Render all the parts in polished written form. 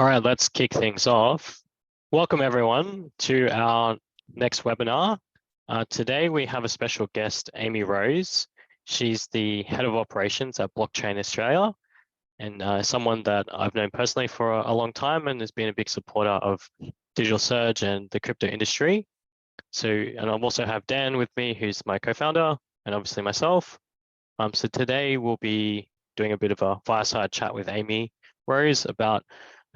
All right, let's kick things off. Welcome everyone to our next webinar. Today we have a special guest, Amy-Rose. She's the head of operations at Blockchain Australia and someone that I've known personally for a long time and has been a big supporter of Digital Surge and the crypto industry. And I also have Dan with me, who's my co-founder, and obviously myself. So today we'll be doing a bit of a fireside chat with Amy-Rose about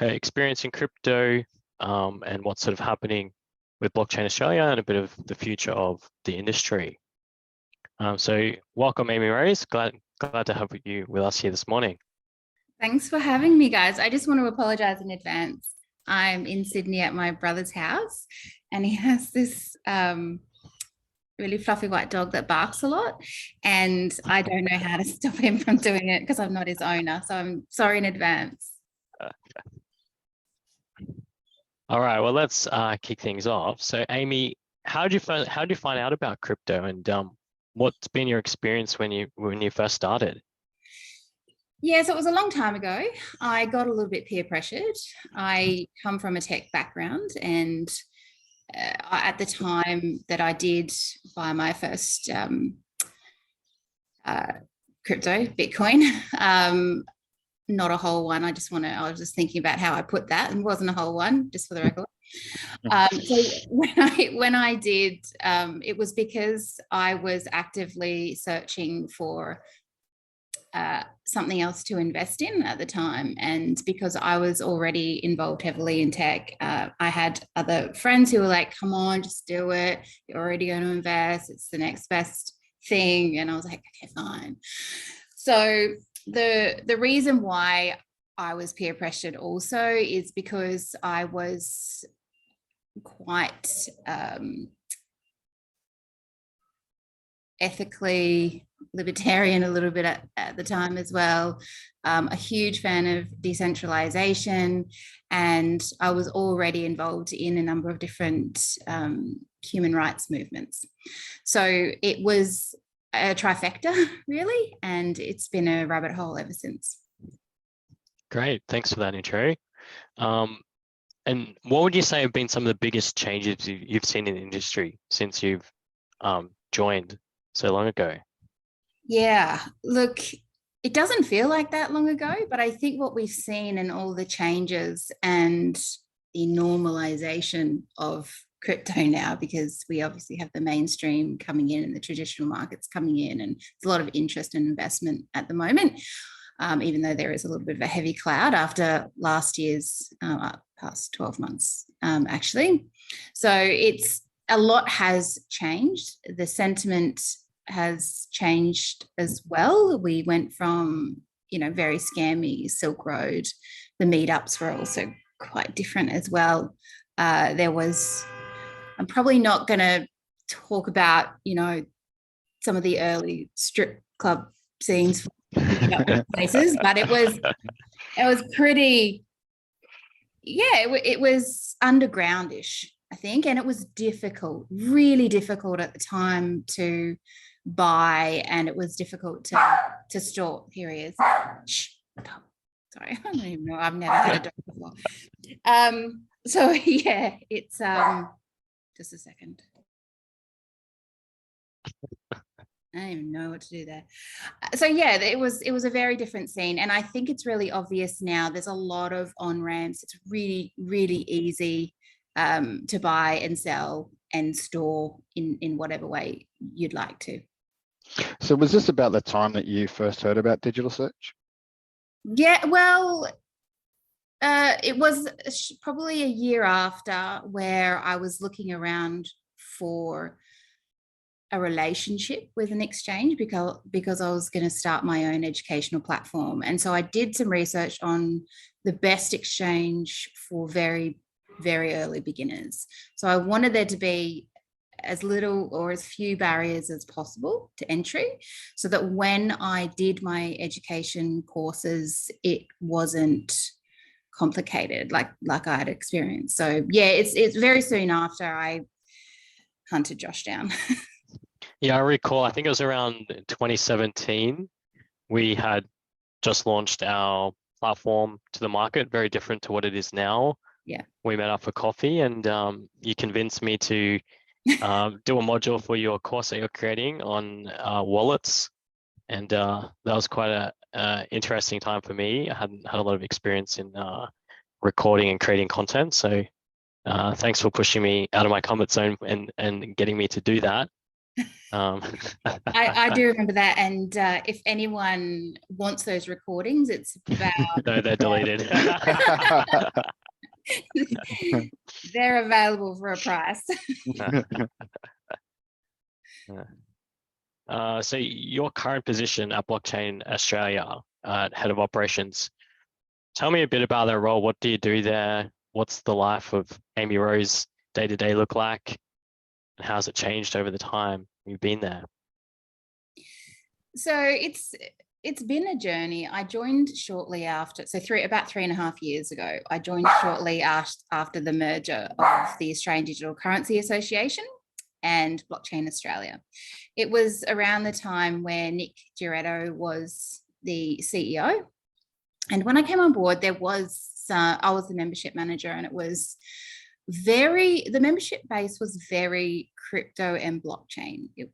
her experience in crypto and what's sort of happening with Blockchain Australia and a bit of the future of the industry. So welcome, Amy-Rose. Glad to have you with us here this morning. Thanks for having me, guys. I just want to apologize in advance. I'm in Sydney at my brother's house, and he has this really fluffy white dog that barks a lot, and I don't know how to stop him from doing it because I'm not his owner. So I'm sorry in advance. All right, well, let's kick things off. So, Amy, how did you find out about crypto, and what's been your experience when you first started? Yeah, so it was a long time ago. I got a little bit peer pressured. I come from a tech background, and at the time that I did buy my first crypto, Bitcoin, not a whole one. I was just thinking about how I put that, and wasn't a whole one, just for the record. So when I did, it was because I was actively searching for something else to invest in at the time, and because I was already involved heavily in tech, I had other friends who were like, "Come on, just do it. You're already going to invest. It's the next best thing." And I was like, "Okay, fine." So the reason why I was peer pressured also is because I was quite ethically libertarian a little bit at the time as well, a huge fan of decentralization, and I was already involved in a number of different human rights movements. So it was a trifecta, really, and it's been a rabbit hole ever since. Great, thanks for that intro. And what would you say have been some of the biggest changes you've seen in the industry since you've joined so long ago? Yeah, look, it doesn't feel like that long ago, but I think what we've seen in all the changes and the normalization of crypto now, because we obviously have the mainstream coming in and the traditional markets coming in, and there's a lot of interest and investment at the moment, even though there is a little bit of a heavy cloud after last year's past 12 months, actually. So a lot has changed. The sentiment has changed as well. We went from, very scammy Silk Road. The meetups were also quite different as well. I'm probably not going to talk about, some of the early strip club scenes places, but it was pretty, it was undergroundish, I think, and it was difficult, really difficult at the time to buy, and it was difficult to store. Here he is. Shh, sorry, I don't even know. I've never had a dog before. So yeah, it's just a second. I don't even know what to do there. So yeah, it was a very different scene, and I think it's really obvious now. There's a lot of on-ramps. It's really, really easy to buy and sell and store in whatever way you'd like to. So was this about the time that you first heard about Digital Surge? Yeah, well, it was probably a year after, where I was looking around for a relationship with an exchange because I was going to start my own educational platform. And so I did some research on the best exchange for very, very early beginners. So I wanted there to be as little or as few barriers as possible to entry, so that when I did my education courses, it wasn't complicated like I had experienced. So yeah, it's very soon after I hunted Josh down. Yeah, I recall, I think it was around 2017, we had just launched our platform to the market, very different to what it is now. Yeah. We met up for coffee, and you convinced me to do a module for your course that you're creating on wallets. And that was quite a interesting time for me. I hadn't had a lot of experience in recording and creating content. So thanks for pushing me out of my comfort zone and getting me to do that. I do remember that. And if anyone wants those recordings, it's about... No, they're deleted. They're available for a price. So your current position at Blockchain Australia, head of operations, tell me a bit about that role. What do you do there? What's the life of Amy-Rose day-to-day look like? And how's it changed over the time you've been there? So it's been a journey. I joined shortly after, so about 3.5 years ago, I joined shortly after the merger of the Australian Digital Currency Association and Blockchain Australia. It was around the time where Nick Giretto was the CEO. And when I came on board, I was the membership manager, and it was the membership base was very crypto and blockchain. There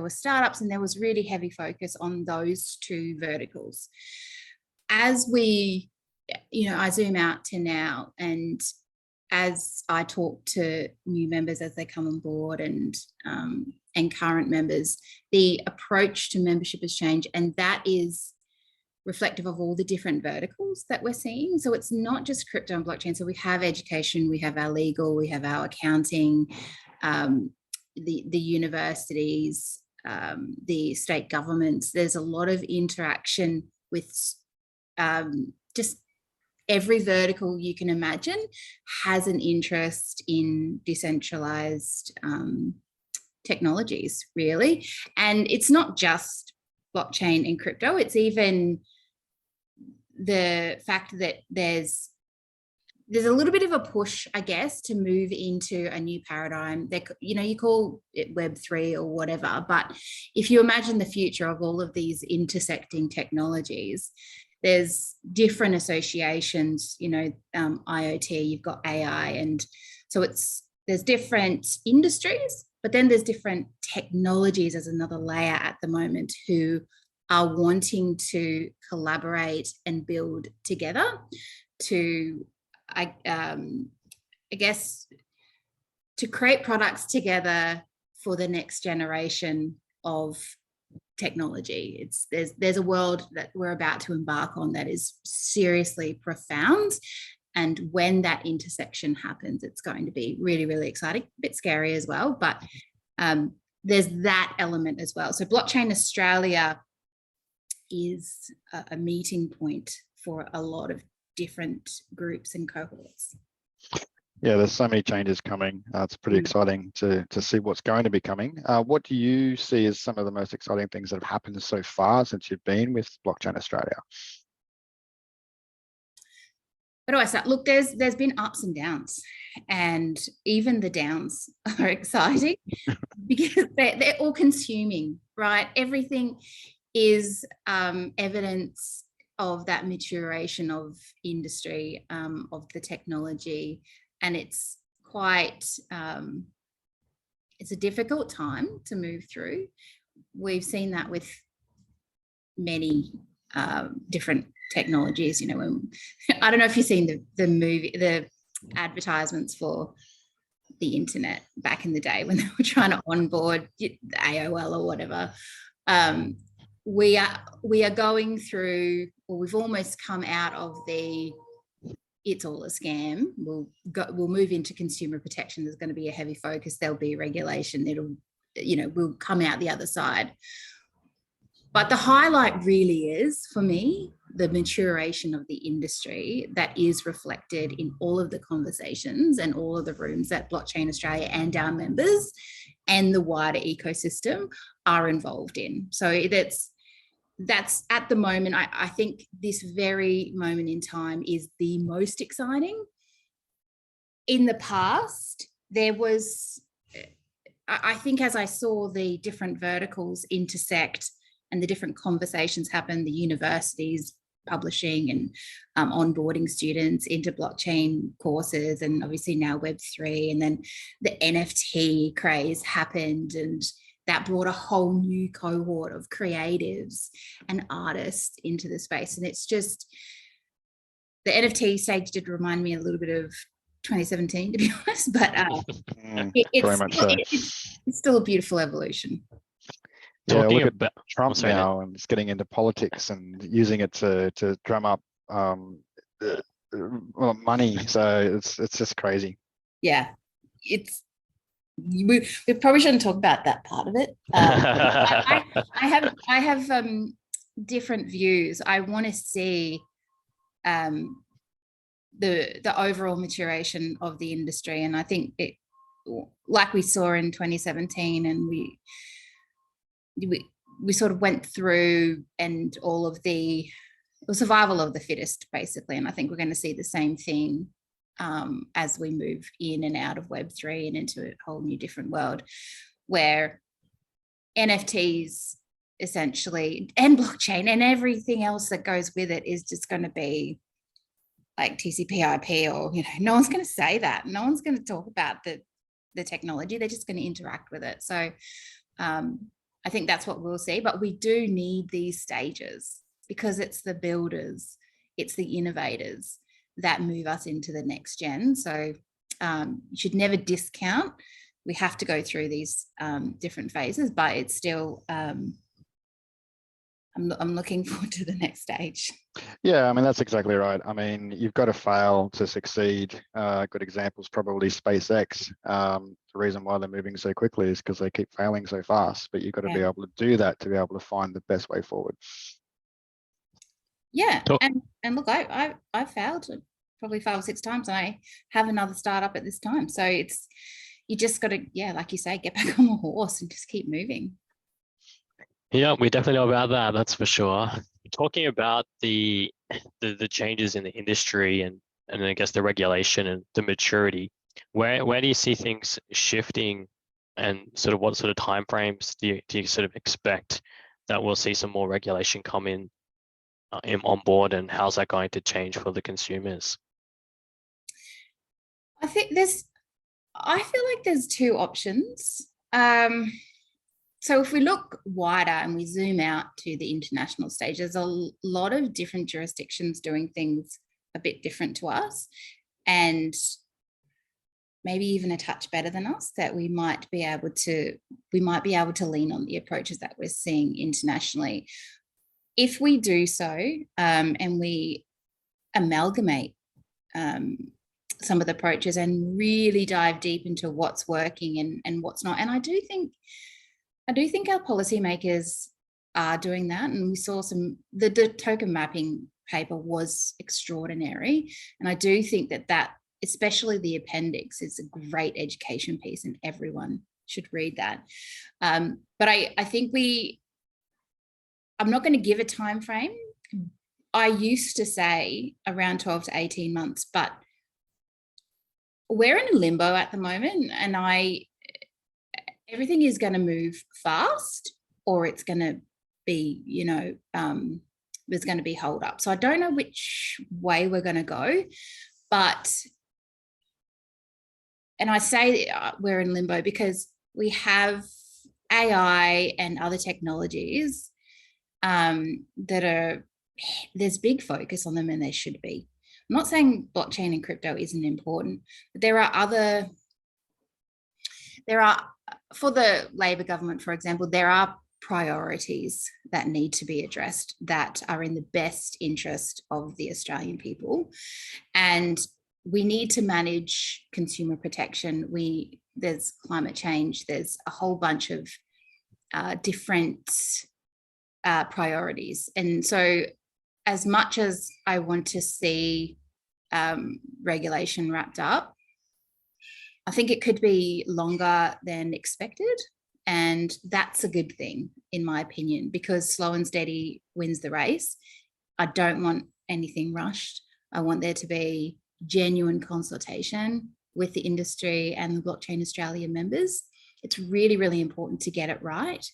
were startups, and there was really heavy focus on those two verticals. As I zoom out to now, and as I talk to new members as they come on board and current members, the approach to membership has changed, and that is reflective of all the different verticals that we're seeing. So it's not just crypto and blockchain. So we have education, we have our legal, we have our accounting, the universities, the state governments. There's a lot of interaction with just every vertical you can imagine has an interest in decentralized technologies, really. And it's not just blockchain and crypto, it's even the fact that there's a little bit of a push, I guess, to move into a new paradigm that, you call it Web3 or whatever, but if you imagine the future of all of these intersecting technologies, there's different associations, IoT, you've got AI, and so there's different industries, but then there's different technologies as another layer at the moment who are wanting to collaborate and build together to, I guess, to create products together for the next generation of technology. There's a world that we're about to embark on that is seriously profound. And when that intersection happens, it's going to be really, really exciting, a bit scary as well, but there's that element as well. So Blockchain Australia is a meeting point for a lot of different groups and cohorts. Yeah, there's so many changes coming. It's pretty exciting to see what's going to be coming. What do you see as some of the most exciting things that have happened so far since you've been with Blockchain Australia? Where do I start? Look, there's been ups and downs, and even the downs are exciting because they're all consuming, right? Everything is evidence of that maturation of industry, of the technology, and it's quite, it's a difficult time to move through. We've seen that with many different technologies, when I don't know if you've seen the advertisements for the internet back in the day when they were trying to onboard the AOL or whatever. We are going through, or we've almost come out of it's all a scam. We'll move into consumer protection. There's going to be a heavy focus. There'll be regulation. We'll come out the other side. But the highlight really is, for me, the maturation of the industry that is reflected in all of the conversations and all of the rooms that Blockchain Australia and our members and the wider ecosystem are involved in. So that's at the moment, I think this very moment in time is the most exciting. In the past, there was, I think as I saw the different verticals intersect and the different conversations happen, the universities publishing and onboarding students into blockchain courses, and obviously now Web3, and then the NFT craze happened, and that brought a whole new cohort of creatives and artists into the space. And it's just, the NFT stage did remind me a little bit of 2017, to be honest, but very much so. It's still a beautiful evolution. Yeah, Talking look about at Trump now, and it's getting into politics and using it to drum up money. So it's just crazy. Yeah, we probably shouldn't talk about that part of it. I have different views. I want to see the overall maturation of the industry, and I think it, like we saw in 2017, and we sort of went through, and all of the survival of the fittest, basically. And I think we're going to see the same thing as we move in and out of Web3 and into a whole new different world, where NFTs essentially, and blockchain and everything else that goes with it, is just going to be like TCP/IP, or no one's going to say that. No one's going to talk about the technology. They're just going to interact with it. So I think that's what we'll see. But we do need these stages, because it's the builders, it's the innovators that move us into the next gen. So you should never discount. We have to go through these different phases, but it's still, I'm looking forward to the next stage. Yeah, I mean, that's exactly right. I mean, you've got to fail to succeed. Good examples, probably SpaceX. The reason why they're moving so quickly is because they keep failing so fast, but you've got to be able to do that to be able to find the best way forward. Yeah, and look, I failed probably 5 or 6 times, and I have another startup at this time. So it's, you just got to, yeah, like you say, get back on the horse and just keep moving. Yeah, we definitely know about that. That's for sure. Talking about the changes in the industry and I guess the regulation and the maturity, where do you see things shifting, and sort of what sort of timeframes do you sort of expect that we'll see some more regulation come in on board, and how's that going to change for the consumers? I feel like there's 2 options. So if we look wider and we zoom out to the international stage, there's a lot of different jurisdictions doing things a bit different to us, and maybe even a touch better than us, that we might be able to lean on the approaches that we're seeing internationally. If we do so, and we amalgamate some of the approaches and really dive deep into what's working and what's not, and I do think our policymakers are doing that. And we saw the token mapping paper was extraordinary, and I do think that especially the appendix is a great education piece, and everyone should read that. But I think I'm not going to give a time frame. I used to say around 12 to 18 months, but we're in a limbo at the moment, and everything is going to move fast, or it's going to be, there's going to be hold up. So I don't know which way we're going to go, and I say we're in limbo because we have AI and other technologies there's big focus on them, and there should be. I'm not saying blockchain and crypto isn't important, but there are for the Labor government, for example, there are priorities that need to be addressed that are in the best interest of the Australian people. And we need to manage consumer protection. There's climate change, there's a whole bunch of different priorities. And so as much as I want to see regulation wrapped up, I think it could be longer than expected. And that's a good thing, in my opinion, because slow and steady wins the race. I don't want anything rushed. I want there to be genuine consultation with the industry and the Blockchain Australia members. It's really, really important to get it right,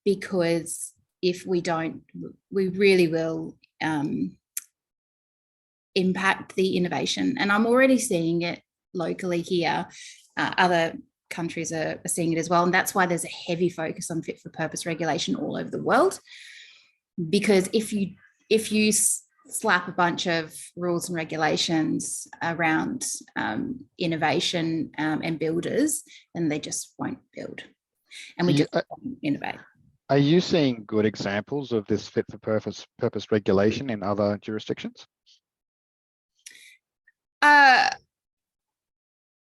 because if we don't, we really will impact the innovation. And I'm already seeing it locally here. Other countries are seeing it as well. And that's why there's a heavy focus on fit for purpose regulation all over the world. Because if you slap a bunch of rules and regulations around innovation and builders, then they just won't build. And we just won't innovate. Are you seeing good examples of this fit for purpose regulation in other jurisdictions?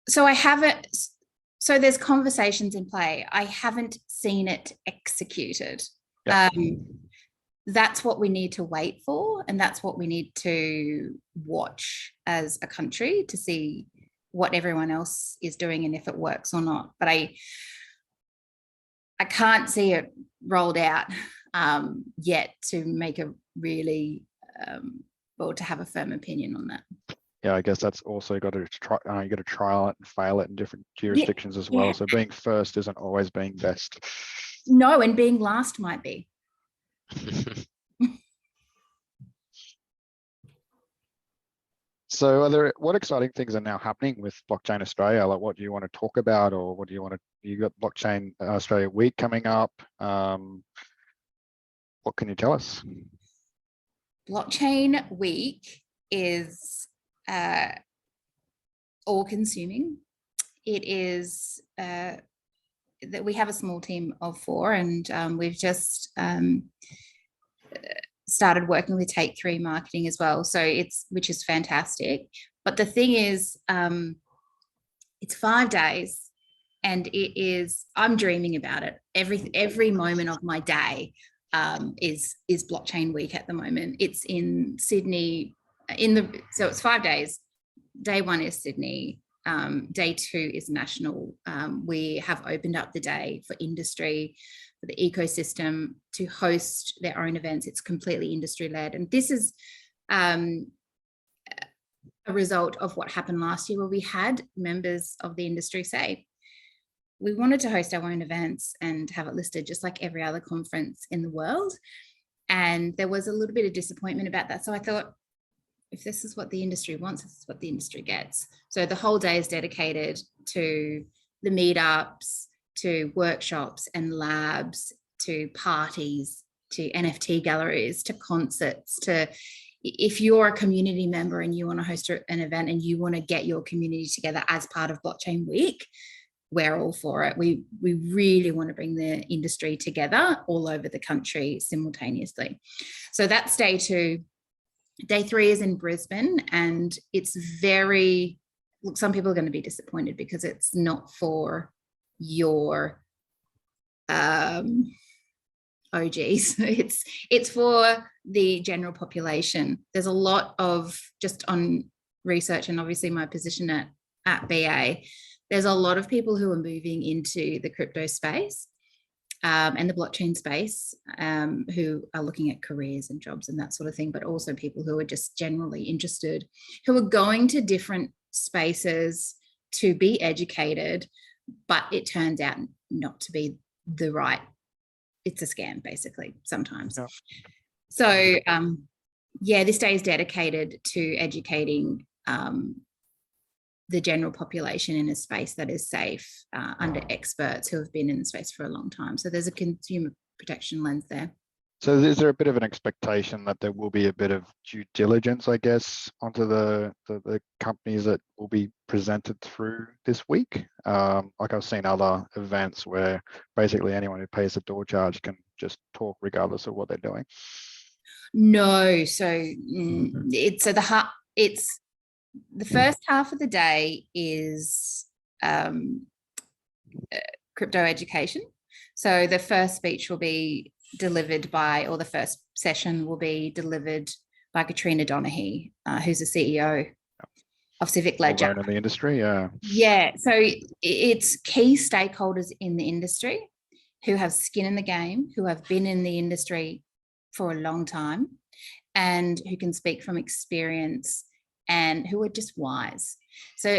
So I haven't. So there's conversations in play. I haven't seen it executed. Yeah. That's what we need to wait for, and that's what we need to watch as a country to see what everyone else is doing and if it works or not. But I can't see it rolled out yet to make a really or to have a firm opinion on that. Yeah, I guess that's also got to try. You got to trial it and fail it in different jurisdictions as well. So being first isn't always being best. No, and being last might be. So what exciting things are now happening with Blockchain Australia? Like, what do you want to talk about, or what do you want to, you got Blockchain Australia Week coming up. What can you tell us? Blockchain Week is all consuming. It is that we have a small team of 4, and we've just started working with Take 3 marketing as well. So which is fantastic. But the thing is, it's 5 days, and it is, I'm dreaming about it. Every moment of my day is Blockchain Week at the moment. It's in Sydney. So it's 5 days. Day 1 is Sydney. Day 2 is national. We have opened up the day for industry, for the ecosystem to host their own events. It's completely industry led. And this is a result of what happened last year, where we had members of the industry say, we wanted to host our own events and have it listed just like every other conference in the world. And there was a little bit of disappointment about that. So I thought, if this is what the industry wants, this is what the industry gets. So the whole day is dedicated to the meetups, to workshops and labs, to parties, to NFT galleries, to concerts, to if you're a community member and you want to host an event and you want to get your community together as part of Blockchain Week, we're all for it. We really want to bring the industry together all over the country simultaneously. So that's day 2. Day 3 is in Brisbane, and it's look, some people are going to be disappointed because it's not for your OGs. It's for the general population. There's a lot of, just on research and obviously my position at BA, there's a lot of people who are moving into the crypto space and the blockchain space, who are looking at careers and jobs and that sort of thing, but also people who are just generally interested, who are going to different spaces to be educated, but it turns out not to be the right, it's a scam basically sometimes. Yeah. So this day is dedicated to educating the general population in a space that is safe, under experts who have been in the space for a long time. So there's a consumer protection lens there. So is there a bit of an expectation that there will be a bit of due diligence, I guess, onto the companies that will be presented through this week? Like I've seen other events where basically anyone who pays a door charge can just talk regardless of what they're doing. No, so it's the first half of the day is crypto education. So the first speech will be delivered by, or the first session will be delivered by Katrina Donaghy, who's the CEO of Civic Ledger. In the industry, yeah. Yeah, so it's key stakeholders in the industry who have skin in the game, who have been in the industry for a long time, and who can speak from experience and who are just wise. So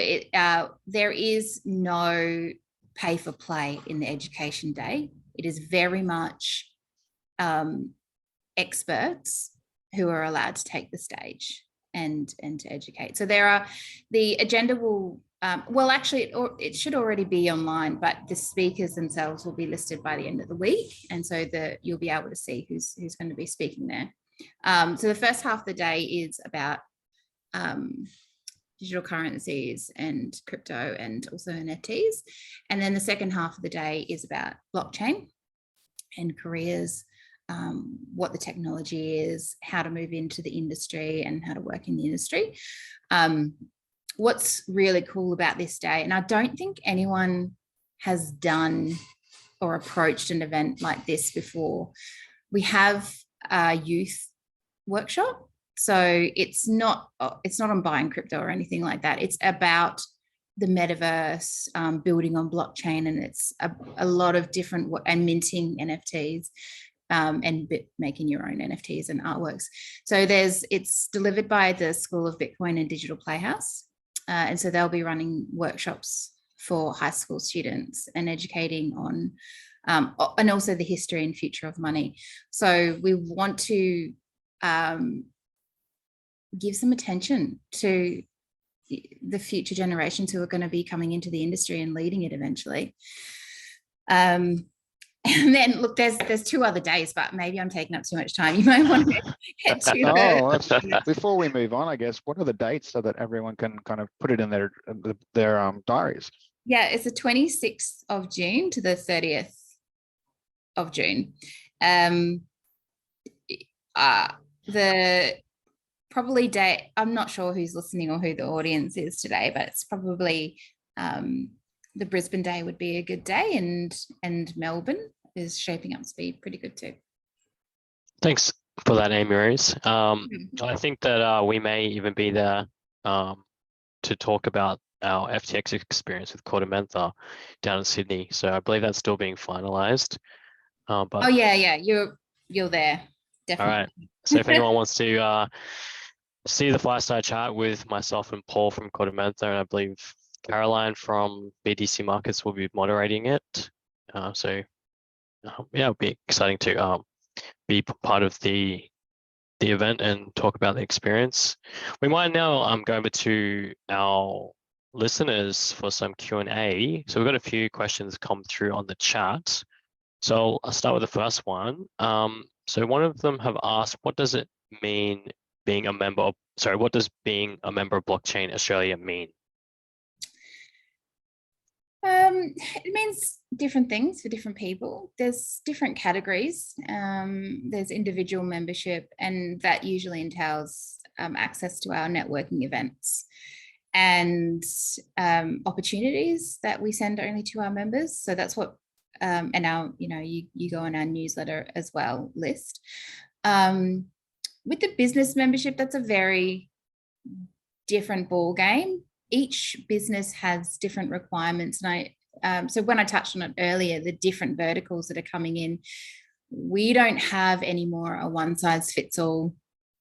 there is no pay for play in the education day. It is very much experts who are allowed to take the stage and to educate. So the agenda will, well, actually, it should already be online, but the speakers themselves will be listed by the end of the week. And so you'll be able to see who's going to be speaking there. So the first half of the day is about digital currencies and crypto and also NFTs. And then the second half of the day is about blockchain and careers, what the technology is, how to move into the industry and how to work in the industry. What's really cool about this day, and I don't think anyone has done or approached an event like this before, we have a youth workshop. So it's not on buying crypto or anything like that. It's about the metaverse, building on blockchain, and it's a lot of different, and minting NFTs, and making your own NFTs and artworks. So it's delivered by the School of Bitcoin and Digital Playhouse. And so they'll be running workshops for high school students and educating on, and also the history and future of money. So we want to give some attention to the future generations who are going to be coming into the industry and leading it eventually. And then look, there's 2 other days, but maybe I'm taking up too much time. You might want to get to before we move on, I guess, what are the dates so that everyone can kind of put it in their diaries? Yeah, it's the 26th of June to the 30th of June. The probably date, I'm not sure who's listening or who the audience is today, but it's probably the Brisbane day would be a good day, and Melbourne is shaping up to be pretty good too. Thanks for that, Amy-Rose. I think that we may even be there to talk about our FTX experience with KordaMentha down in Sydney. So I believe that's still being finalised. But oh yeah, you're there, definitely. All right. So if anyone wants to see the fireside chat with myself and Paul from KordaMentha, and I believe Caroline from BDC Markets will be moderating it. Yeah, it'll be exciting to be part of the event and talk about the experience. We might now go over to our listeners for some Q&A. So we've got a few questions come through on the chat. So I'll start with the first one. So one of them have asked, what does it mean being a member of, what does being a member of Blockchain Australia mean? It means different things for different people. There's different categories. There's individual membership, and that usually entails access to our networking events and opportunities that we send only to our members. So that's what, and our, you go on our newsletter as well list. With the business membership, that's a very different ball game. Each business has different requirements, and so when I touched on it earlier, the different verticals that are coming in, we don't have anymore a one-size-fits-all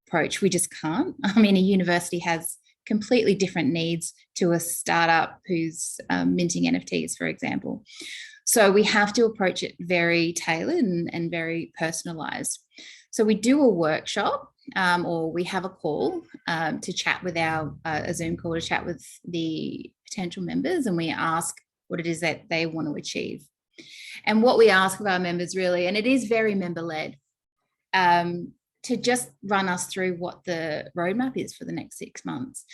approach. We just can't. I mean, a university has completely different needs to a startup who's minting NFTs, for example. So we have to approach it very tailored and very personalized. So we do a workshop, or we have a call to chat with a Zoom call to chat with the potential members, and we ask what it is that they want to achieve. And what we ask of our members really, and it is very member-led, to just run us through what the roadmap is for the next 6 months,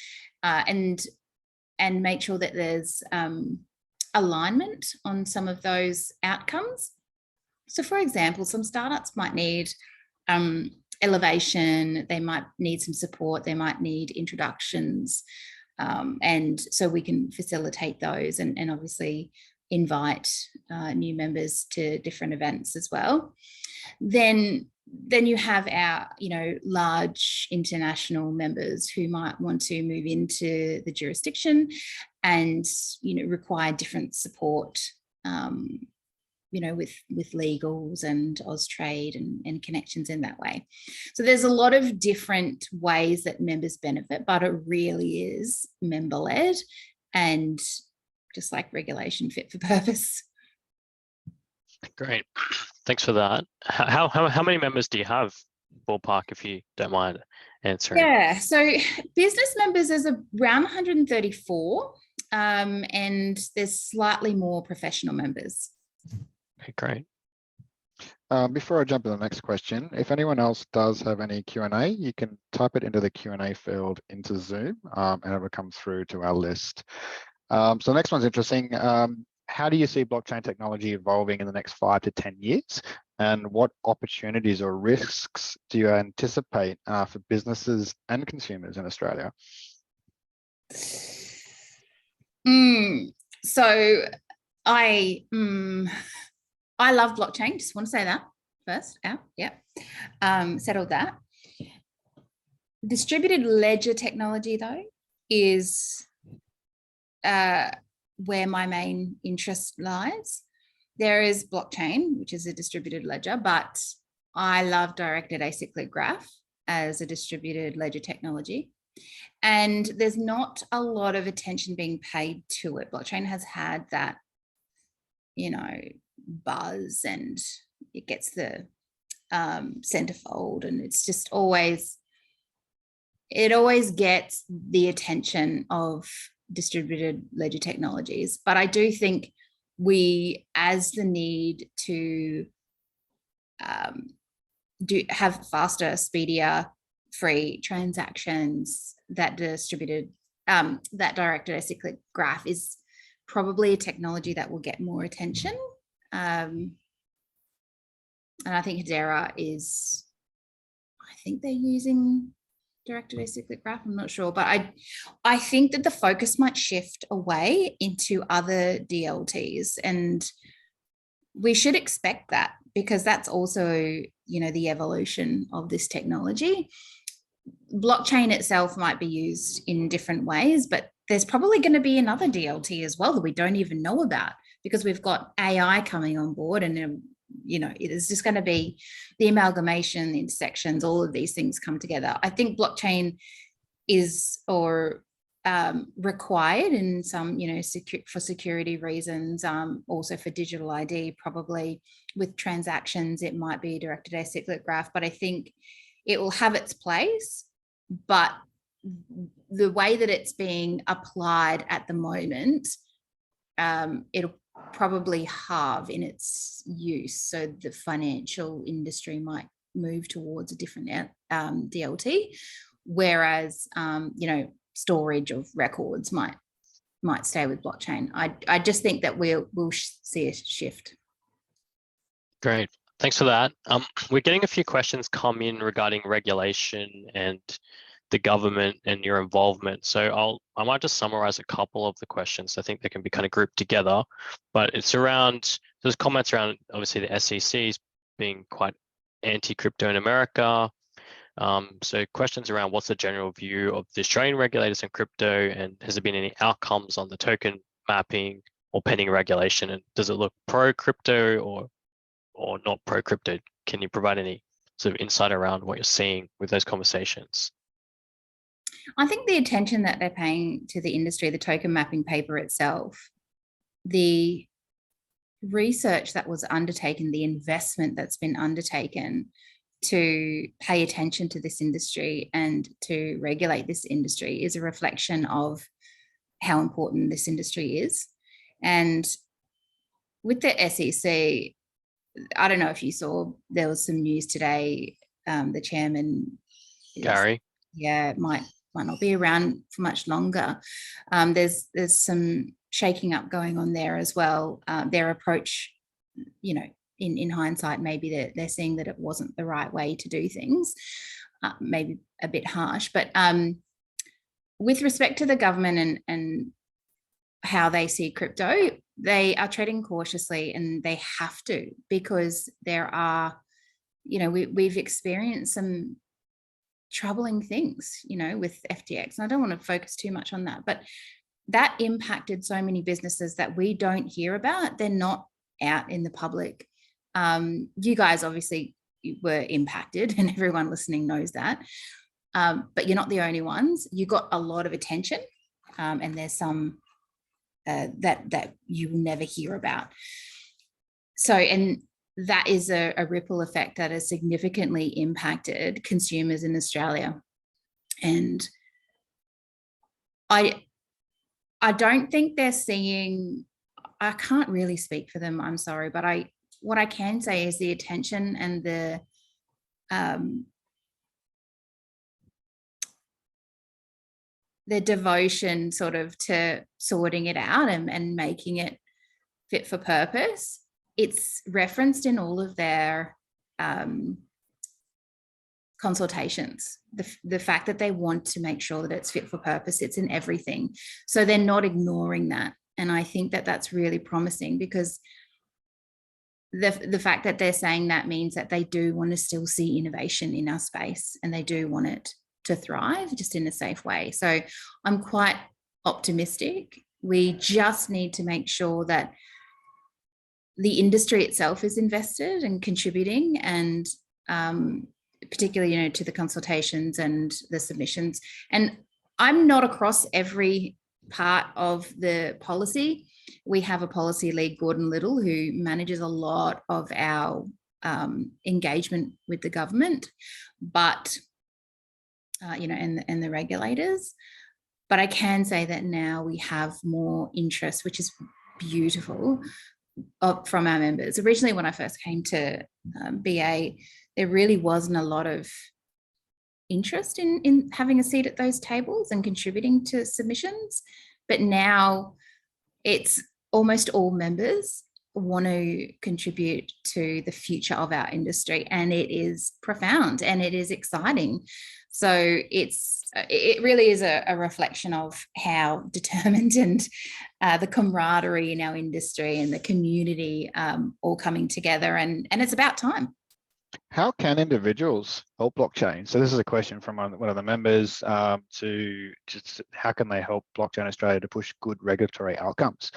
and make sure that there's alignment on some of those outcomes. So for example, some startups might need elevation, they might need some support, they might need introductions, and so we can facilitate those and obviously invite new members to different events as well. Then you have our large international members who might want to move into the jurisdiction and require different support, with legals and Austrade and connections in that way. So there's a lot of different ways that members benefit, but it really is member-led and just like regulation fit for purpose. Great. Thanks for that. How many members do you have, ballpark, if you don't mind answering? Yeah, so business members is around 134, and there's slightly more professional members. Okay, great. Before I jump to the next question, if anyone else does have any Q&A, you can type it into the Q&A field into Zoom, and it will come through to our list. So the next one's interesting. How do you see blockchain technology evolving in the next 5 to 10 years? And what opportunities or risks do you anticipate for businesses and consumers in Australia? So I love blockchain. Just want to say that first. Yeah. Settled that. Distributed ledger technology, though, is where my main interest lies. There is blockchain, which is a distributed ledger, but I love directed acyclic graph as a distributed ledger technology. And there's not a lot of attention being paid to it. Blockchain has had that, buzz, and it gets the centerfold, and it's just always gets the attention of distributed ledger technologies. But I do think we, as the need to have faster, speedier, free transactions, that directed acyclic graph is probably a technology that will get more attention. And I think Hedera is, I think they're using directed acyclic graph, I'm not sure, but I think that the focus might shift away into other DLTs, and we should expect that, because that's also, the evolution of this technology. Blockchain itself might be used in different ways, but there's probably going to be another DLT as well that we don't even know about, because we've got AI coming on board, and it is just going to be the amalgamation, the intersections, all of these things come together. I think blockchain is required in some, for security reasons, also for digital ID, probably with transactions, it might be directed acyclic graph, but I think it will have its place. But the way that it's being applied at the moment, it'll probably halve in its use. So the financial industry might move towards a different DLT, whereas storage of records might stay with blockchain. I just think that we'll see a shift. Great, thanks for that. We're getting a few questions come in regarding regulation and the government and your involvement. So I might just summarize a couple of the questions. I think they can be kind of grouped together, but it's around, there's comments around obviously the SEC's being quite anti-crypto in America. So questions around what's the general view of the Australian regulators in crypto, and has there been any outcomes on the token mapping or pending regulation, and does it look pro-crypto or not pro-crypto? Can you provide any sort of insight around what you're seeing with those conversations? I think the attention that they're paying to the industry, the token mapping paper itself, the research that was undertaken, the investment that's been undertaken to pay attention to this industry and to regulate this industry is a reflection of how important this industry is. And with the SEC, I don't know if you saw, there was some news today, the chairman, Gary, might not be around for much longer. There's some shaking up going on there as well. Their approach, in hindsight, maybe they're seeing that it wasn't the right way to do things, maybe a bit harsh. But with respect to the government and how they see crypto, they are treading cautiously, and they have to, because there are, we've experienced some troubling things, with FTX. And I don't want to focus too much on that, but that impacted so many businesses that we don't hear about. They're not out in the public. You guys obviously were impacted, and everyone listening knows that. But you're not the only ones. You got a lot of attention, and there's some that you will never hear about. So, and that is a ripple effect that has significantly impacted consumers in Australia. And I don't think they're seeing, I can't really speak for them, I'm sorry, but what I can say is the attention and the devotion sort of to sorting it out and making it fit for purpose. It's referenced in all of their consultations. The fact that they want to make sure that it's fit for purpose, it's in everything. So they're not ignoring that. And I think that that's really promising, because the fact that they're saying that means that they do want to still see innovation in our space, and they do want it to thrive just in a safe way. So I'm quite optimistic. We just need to make sure that the industry itself is invested and contributing, and particularly, to the consultations and the submissions. And I'm not across every part of the policy. We have a policy lead, Gordon Little, who manages a lot of our engagement with the government, but and the regulators. But I can say that now we have more interest, which is beautiful, from our members. Originally, when I first came to BA, there really wasn't a lot of interest in having a seat at those tables and contributing to submissions. But now it's almost all members want to contribute to the future of our industry, and it is profound and it is exciting. So it really is a reflection of how determined and the camaraderie in our industry and the community all coming together, and it's about time. How can individuals help blockchain? So this is a question from one of the members to just how can they help Blockchain Australia to push good regulatory outcomes?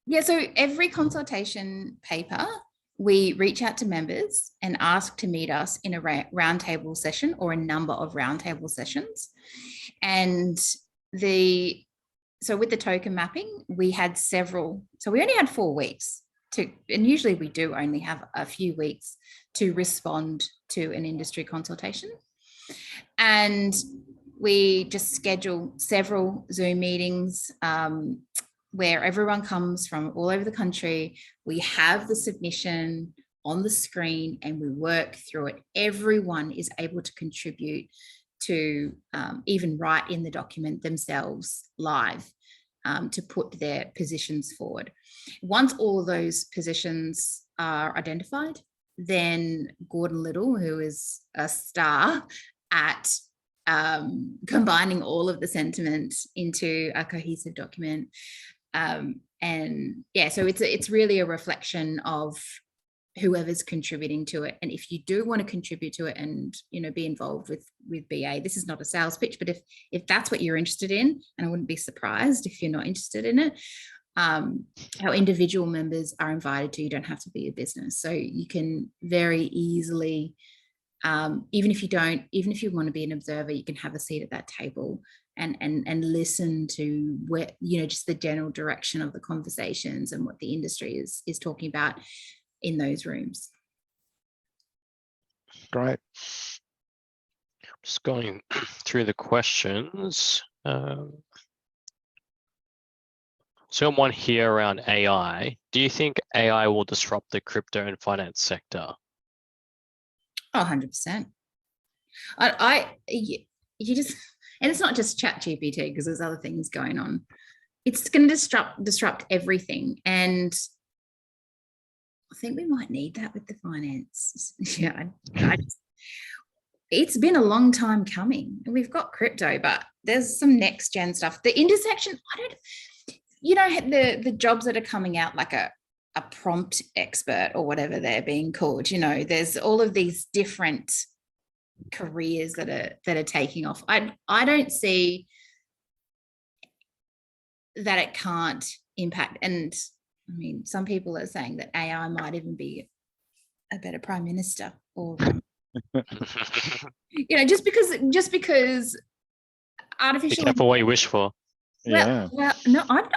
Yeah, so every consultation paper, we reach out to members and ask to meet us in a roundtable session or a number of roundtable sessions. And so with the token mapping, we had several, so we only had 4 weeks and usually we do only have a few weeks to respond to an industry consultation. And we just schedule several Zoom meetings where everyone comes from all over the country. We have the submission on the screen and we work through it. Everyone is able to contribute to even write in the document themselves live to put their positions forward. Once all of those positions are identified, then Gordon Little, who is a star at combining all of the sentiment into a cohesive document. And yeah, so it's really a reflection of whoever's contributing to it. And if you do want to contribute to it and be involved with BA, this is not a sales pitch, but if that's what you're interested in, and I wouldn't be surprised if you're not interested in it, our individual members are invited to. You don't have to be a business, so you can very easily, even if you want to be an observer, you can have a seat at that table and listen to where just the general direction of the conversations and what the industry is talking about in those rooms. Great. Just going through the questions. So one here around AI. Do you think AI will disrupt the crypto and finance sector? Oh, 100%. You just, and it's not just ChatGPT, because there's other things going on. It's going to disrupt everything. And I think we might need that with the finance. Yeah, it's been a long time coming. We've got crypto, but there's some next gen stuff. The intersection, the jobs that are coming out, like a prompt expert or whatever they're being called, there's all of these different careers that are taking off. I don't see that it can't impact. And I mean, some people are saying that AI might even be a better prime minister, or just because artificial. Be careful what you wish for. Well, no, I'm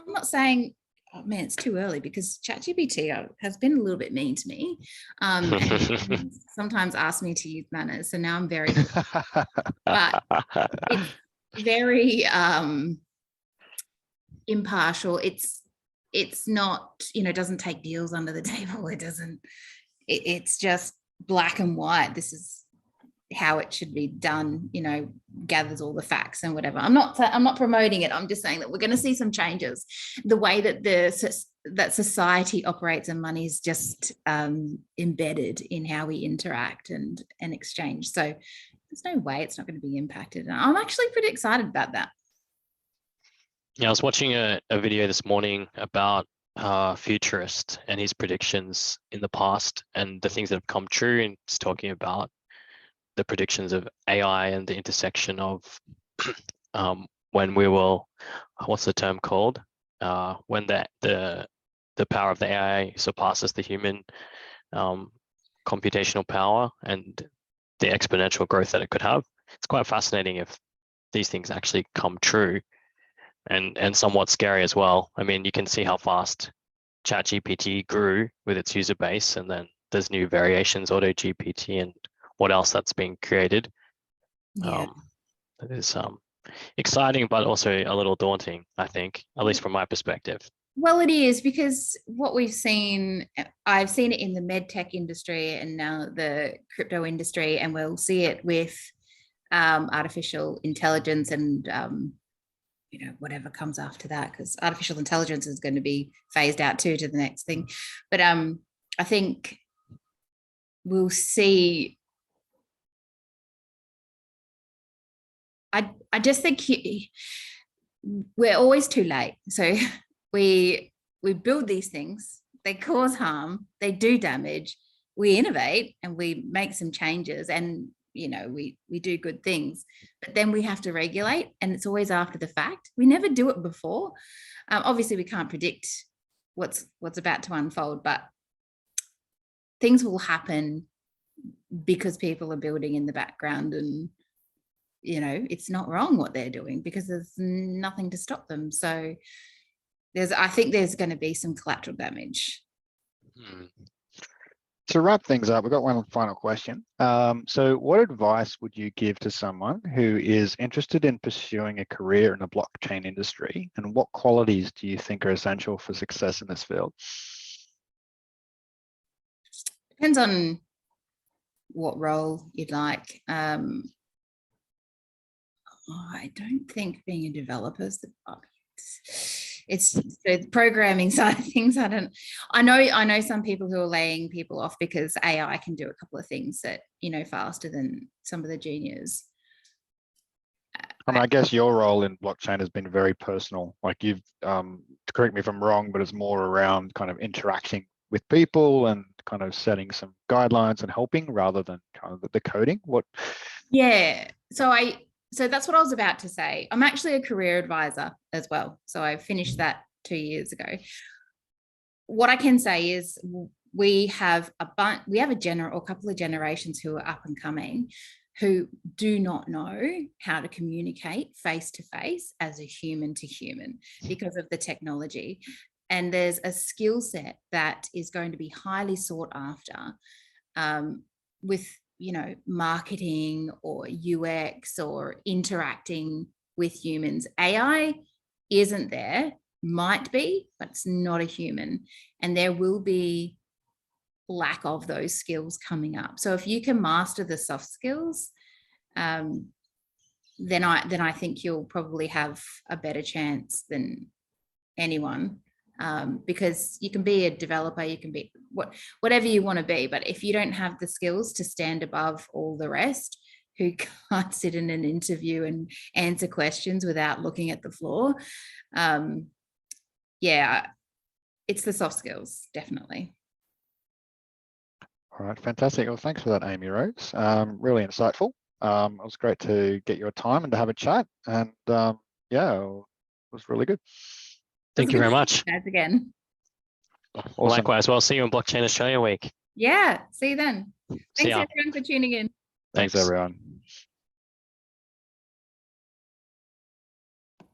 not saying oh man, it's too early because ChatGPT has been a little bit mean to me, and sometimes asked me to use manners. So now I'm very, but it's very impartial. It's not, doesn't take deals under the table. It doesn't. It's just black and white. This is how it should be done, gathers all the facts and whatever. I'm not promoting it. I'm just saying that we're going to see some changes. The way that that society operates and money is just embedded in how we interact and exchange. So there's no way it's not going to be impacted. And I'm actually pretty excited about that. Yeah, I was watching a video this morning about futurist and his predictions in the past and the things that have come true, and he's talking about the predictions of AI and the intersection of when we will, what's the term called? When the power of the AI surpasses the human computational power and the exponential growth that it could have. It's quite fascinating if these things actually come true, and somewhat scary as well. I mean, you can see how fast ChatGPT grew with its user base, and then there's new variations, AutoGPT, and what else that's being created. Yeah. It is exciting, but also a little daunting, I think, at least from my perspective. Well, it is, because what we've seen, I've seen it in the med tech industry and now the crypto industry, and we'll see it with artificial intelligence and whatever comes after that, because artificial intelligence is going to be phased out too to the next thing. But I think we'll see. I just think we're always too late. So we build these things, they cause harm, they do damage, we innovate and we make some changes, and we do good things, but then we have to regulate, and it's always after the fact. We never do it before. Obviously we can't predict what's about to unfold, but things will happen because people are building in the background, and it's not wrong what they're doing because there's nothing to stop them. So I think there's going to be some collateral damage. To wrap things up, we've got one final question. So what advice would you give to someone who is interested in pursuing a career in the blockchain industry, and what qualities do you think are essential for success in this field? Depends on what role you'd like. I don't think being a developer is it's the programming side of things. I know some people who are laying people off because AI can do a couple of things that faster than some of the juniors. I guess your role in blockchain has been very personal. Like you've, correct me if I'm wrong, but it's more around kind of interacting with people and kind of setting some guidelines and helping rather than kind of the coding. What? Yeah. So that's what I was about to say. I'm actually a career advisor as well. So I finished that 2 years ago. What I can say is we have a couple of generations who are up and coming who do not know how to communicate face to face as a human to human because of the technology. And there's a skill set that is going to be highly sought after with marketing or UX or interacting with humans. AI isn't there, might be, but it's not a human. And there will be lack of those skills coming up. So if you can master the soft skills, then I think you'll probably have a better chance than anyone. Because you can be a developer, you can be whatever you want to be, but if you don't have the skills to stand above all the rest who can't sit in an interview and answer questions without looking at the floor, it's the soft skills, definitely. All right, fantastic. Well, thanks for that, Amy-Rose. Really insightful. It was great to get your time and to have a chat, and it was really good. Thank you very much. Guys, again. Awesome. Likewise. Well, see you on Blockchain Australia Week. Yeah, see you then. See Thanks ya. everyone for tuning in. Thanks everyone.